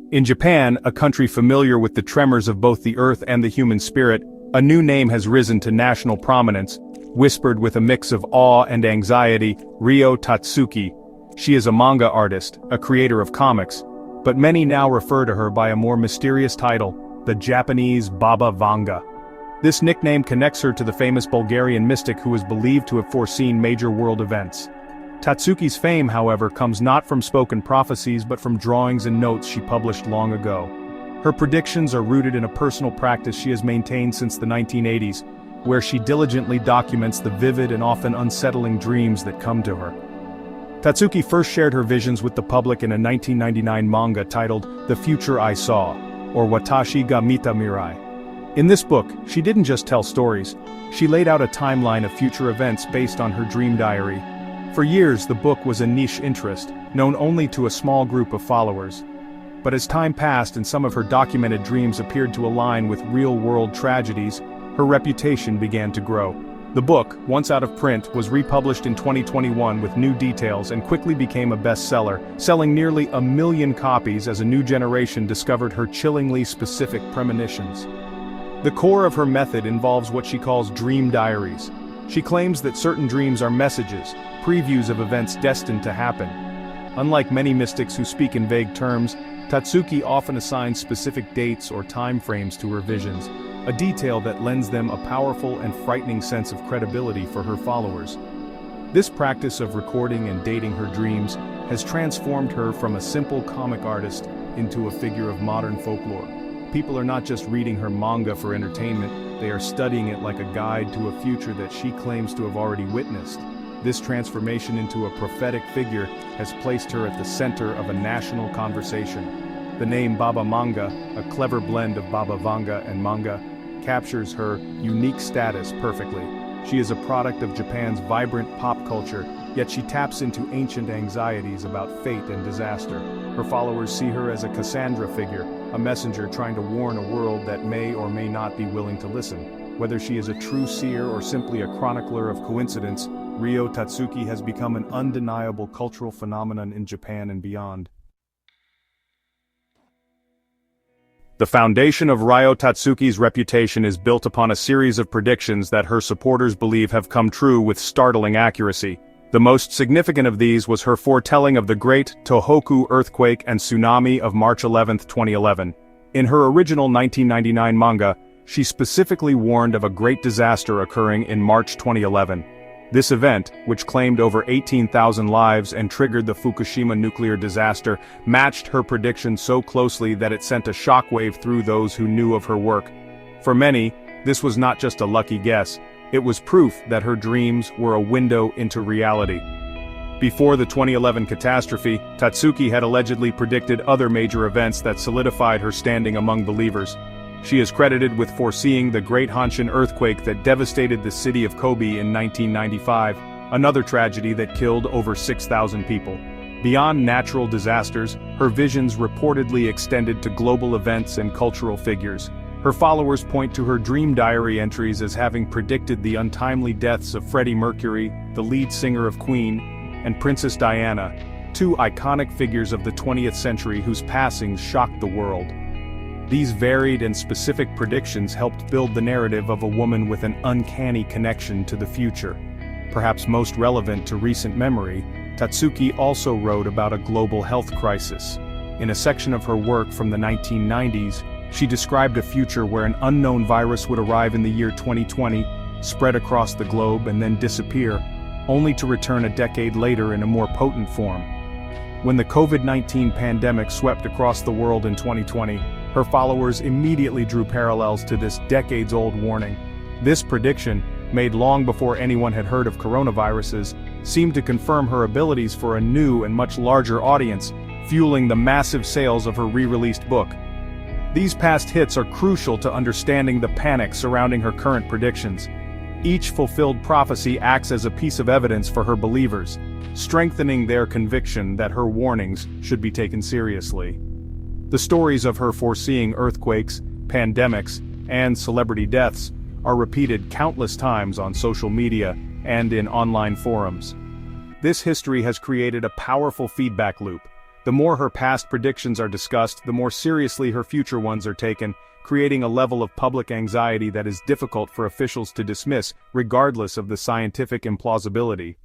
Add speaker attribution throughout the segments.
Speaker 1: In Japan, a country familiar with the tremors of both the earth and the human spirit, a new name has risen to national prominence, whispered with a mix of awe and anxiety, Ryo Tatsuki. She is a manga artist, a creator of comics, but many now refer to her by a more mysterious title, the Japanese Baba Vanga. This nickname connects her to the famous Bulgarian mystic who is believed to have foreseen major world events. Tatsuki's fame, however, comes not from spoken prophecies but from drawings and notes she published long ago. Her predictions are rooted in a personal practice she has maintained since the 1980s, where she diligently documents the vivid and often unsettling dreams that come to her. Tatsuki first shared her visions with the public in a 1999 manga titled The Future I Saw, or Watashi ga Mita Mirai. In this book, she didn't just tell stories, she laid out a timeline of future events based on her dream diary. For years, the book was a niche interest, known only to a small group of followers. But as time passed and some of her documented dreams appeared to align with real-world tragedies, her reputation began to grow. The book, once out of print, was republished in 2021 with new details and quickly became a bestseller, selling nearly 1 million copies as a new generation discovered her chillingly specific premonitions. The core of her method involves what she calls dream diaries. She claims that certain dreams are messages, previews of events destined to happen. Unlike many mystics who speak in vague terms, Tatsuki often assigns specific dates or time frames to her visions, a detail that lends them a powerful and frightening sense of credibility for her followers. This practice of recording and dating her dreams has transformed her from a simple comic artist into a figure of modern folklore. People are not just reading her manga for entertainment, they are studying it like a guide to a future that she claims to have already witnessed. This transformation into a prophetic figure has placed her at the center of a national conversation. The name Baba Vanga, a clever blend of Baba Vanga and manga, captures her unique status perfectly. She is a product of Japan's vibrant pop culture, yet she taps into ancient anxieties about fate and disaster. Her followers see her as a Cassandra figure, a messenger trying to warn a world that may or may not be willing to listen. Whether she is a true seer or simply a chronicler of coincidence, Ryo Tatsuki has become an undeniable cultural phenomenon in Japan and beyond. The foundation of Ryo Tatsuki's reputation is built upon a series of predictions that her supporters believe have come true with startling accuracy. The most significant of these was her foretelling of the Great Tohoku earthquake and tsunami of March 11, 2011. In her original 1999 manga, she specifically warned of a great disaster occurring in March 2011. This event, which claimed over 18,000 lives and triggered the Fukushima nuclear disaster, matched her prediction so closely that it sent a shockwave through those who knew of her work. For many, this was not just a lucky guess, it was proof that her dreams were a window into reality. Before the 2011 catastrophe, Tatsuki had allegedly predicted other major events that solidified her standing among believers. She is credited with foreseeing the Great Hanshin earthquake that devastated the city of Kobe in 1995, another tragedy that killed over 6,000 people. Beyond natural disasters, her visions reportedly extended to global events and cultural figures. Her followers point to her dream diary entries as having predicted the untimely deaths of Freddie Mercury, the lead singer of Queen, and Princess Diana, two iconic figures of the 20th century whose passings shocked the world. These varied and specific predictions helped build the narrative of a woman with an uncanny connection to the future. Perhaps most relevant to recent memory, Tatsuki also wrote about a global health crisis. In a section of her work from the 1990s, she described a future where an unknown virus would arrive in the year 2020, spread across the globe and then disappear, only to return a decade later in a more potent form. When the COVID-19 pandemic swept across the world in 2020, her followers immediately drew parallels to this decades-old warning. This prediction, made long before anyone had heard of coronaviruses, seemed to confirm her abilities for a new and much larger audience, fueling the massive sales of her re-released book. These past hits are crucial to understanding the panic surrounding her current predictions. Each fulfilled prophecy acts as a piece of evidence for her believers, strengthening their conviction that her warnings should be taken seriously. The stories of her foreseeing earthquakes, pandemics, and celebrity deaths are repeated countless times on social media and in online forums. This history has created a powerful feedback loop. The more her past predictions are discussed, the more seriously her future ones are taken, creating a level of public anxiety that is difficult for officials to dismiss, regardless of the scientific implausibility.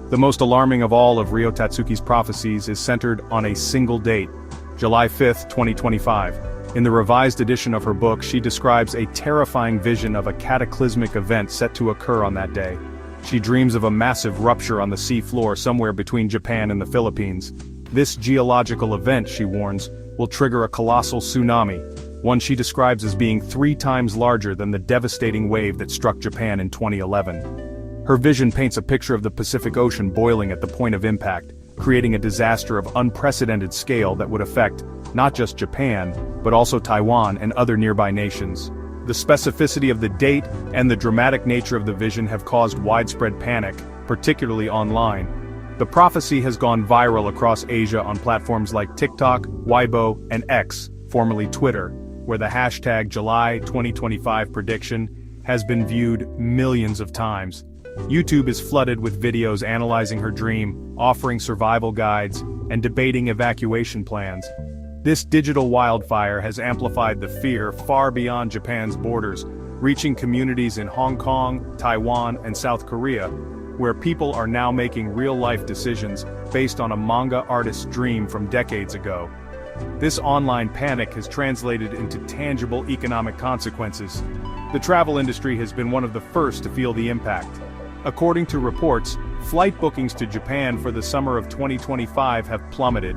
Speaker 1: The most alarming of all of Ryo Tatsuki's prophecies is centered on a single date, July 5, 2025. In the revised edition of her book, she describes a terrifying vision of a cataclysmic event set to occur on that day. She dreams of a massive rupture on the sea floor somewhere between Japan and the Philippines. This geological event, she warns, will trigger a colossal tsunami, one she describes as being 3 times larger than the devastating wave that struck Japan in 2011. Her vision paints a picture of the Pacific Ocean boiling at the point of impact, creating a disaster of unprecedented scale that would affect not just Japan, but also Taiwan and other nearby nations. The specificity of the date and the dramatic nature of the vision have caused widespread panic, particularly online. The prophecy has gone viral across Asia on platforms like TikTok, Weibo, and X, formerly Twitter, where the hashtag July 2025 prediction has been viewed millions of times. YouTube is flooded with videos analyzing her dream, offering survival guides, and debating evacuation plans. This digital wildfire has amplified the fear far beyond Japan's borders, reaching communities in Hong Kong, Taiwan, and South Korea, where people are now making real-life decisions based on a manga artist's dream from decades ago. This online panic has translated into tangible economic consequences. The travel industry has been one of the first to feel the impact. According to reports, flight bookings to Japan for the summer of 2025 have plummeted.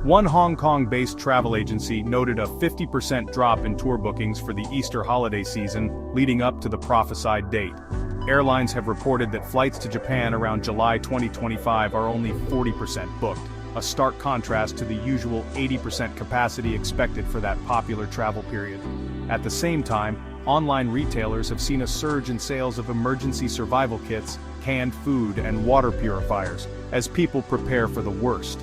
Speaker 1: One Hong Kong-based travel agency noted a 50% drop in tour bookings for the Easter holiday season leading up to the prophesied date. Airlines have reported that flights to Japan around July 2025 are only 40% booked, a stark contrast to the usual 80% capacity expected for that popular travel period. At the same time, online retailers have seen a surge in sales of emergency survival kits, canned food, and water purifiers, as people prepare for the worst.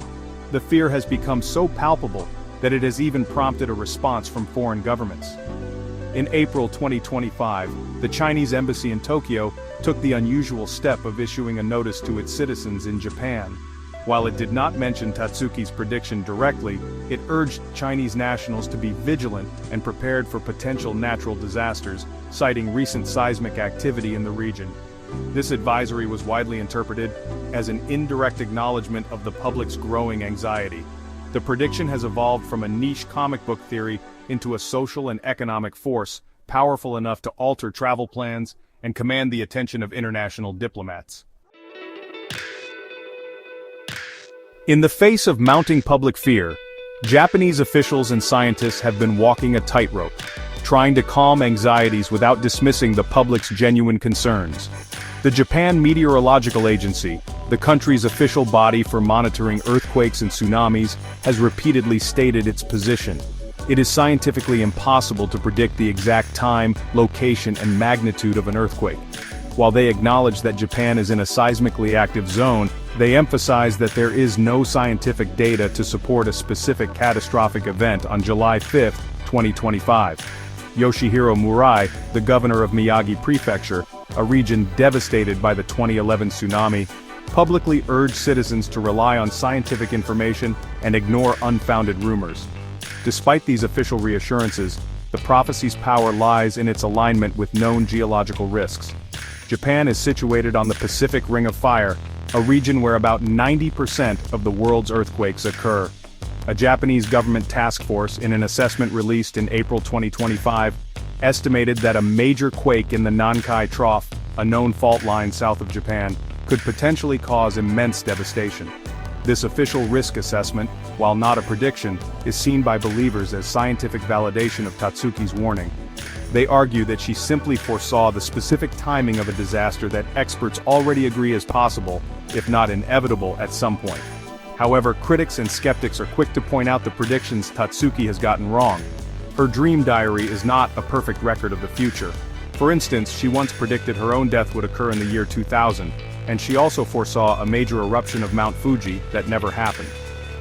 Speaker 1: The fear has become so palpable that it has even prompted a response from foreign governments. In April 2025, the Chinese embassy in Tokyo took the unusual step of issuing a notice to its citizens in Japan. While it did not mention Tatsuki's prediction directly, it urged Chinese nationals to be vigilant and prepared for potential natural disasters, citing recent seismic activity in the region. This advisory was widely interpreted as an indirect acknowledgement of the public's growing anxiety. The prediction has evolved from a niche comic book theory into a social and economic force, powerful enough to alter travel plans and command the attention of international diplomats. In the face of mounting public fear, Japanese officials and scientists have been walking a tightrope, trying to calm anxieties without dismissing the public's genuine concerns. The Japan Meteorological Agency, the country's official body for monitoring earthquakes and tsunamis, has repeatedly stated its position. It is scientifically impossible to predict the exact time, location, and magnitude of an earthquake. While they acknowledge that Japan is in a seismically active zone, they emphasize that there is no scientific data to support a specific catastrophic event on July 5, 2025. Yoshihiro Murai, the governor of Miyagi Prefecture, a region devastated by the 2011 tsunami, publicly urged citizens to rely on scientific information and ignore unfounded rumors. Despite these official reassurances, the prophecy's power lies in its alignment with known geological risks. Japan is situated on the Pacific Ring of Fire, a region where about 90% of the world's earthquakes occur. A Japanese government task force, in an assessment released in April 2025, estimated that a major quake in the Nankai Trough, a known fault line south of Japan, could potentially cause immense devastation. This official risk assessment, while not a prediction, is seen by believers as scientific validation of Tatsuki's warning. They argue that she simply foresaw the specific timing of a disaster that experts already agree is possible, if not inevitable, at some point. However, critics and skeptics are quick to point out the predictions Tatsuki has gotten wrong. Her dream diary is not a perfect record of the future. For instance, she once predicted her own death would occur in the year 2000, and she also foresaw a major eruption of Mount Fuji that never happened.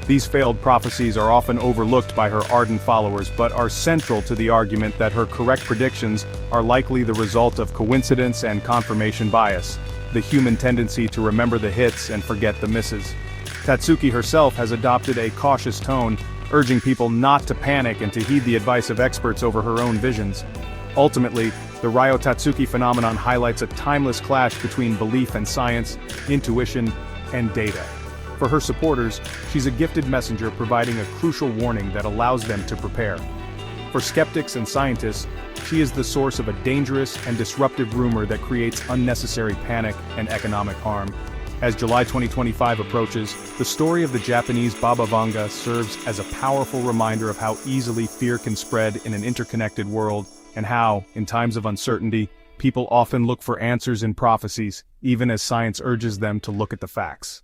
Speaker 1: These failed prophecies are often overlooked by her ardent followers but are central to the argument that her correct predictions are likely the result of coincidence and confirmation bias, the human tendency to remember the hits and forget the misses. Tatsuki herself has adopted a cautious tone, urging people not to panic and to heed the advice of experts over her own visions. Ultimately, the Ryo Tatsuki phenomenon highlights a timeless clash between belief and science, intuition, and data. For her supporters, she's a gifted messenger providing a crucial warning that allows them to prepare. For skeptics and scientists, she is the source of a dangerous and disruptive rumor that creates unnecessary panic and economic harm. As July 2025 approaches, the story of the Japanese Baba Vanga serves as a powerful reminder of how easily fear can spread in an interconnected world, and how, in times of uncertainty, people often look for answers in prophecies, even as science urges them to look at the facts.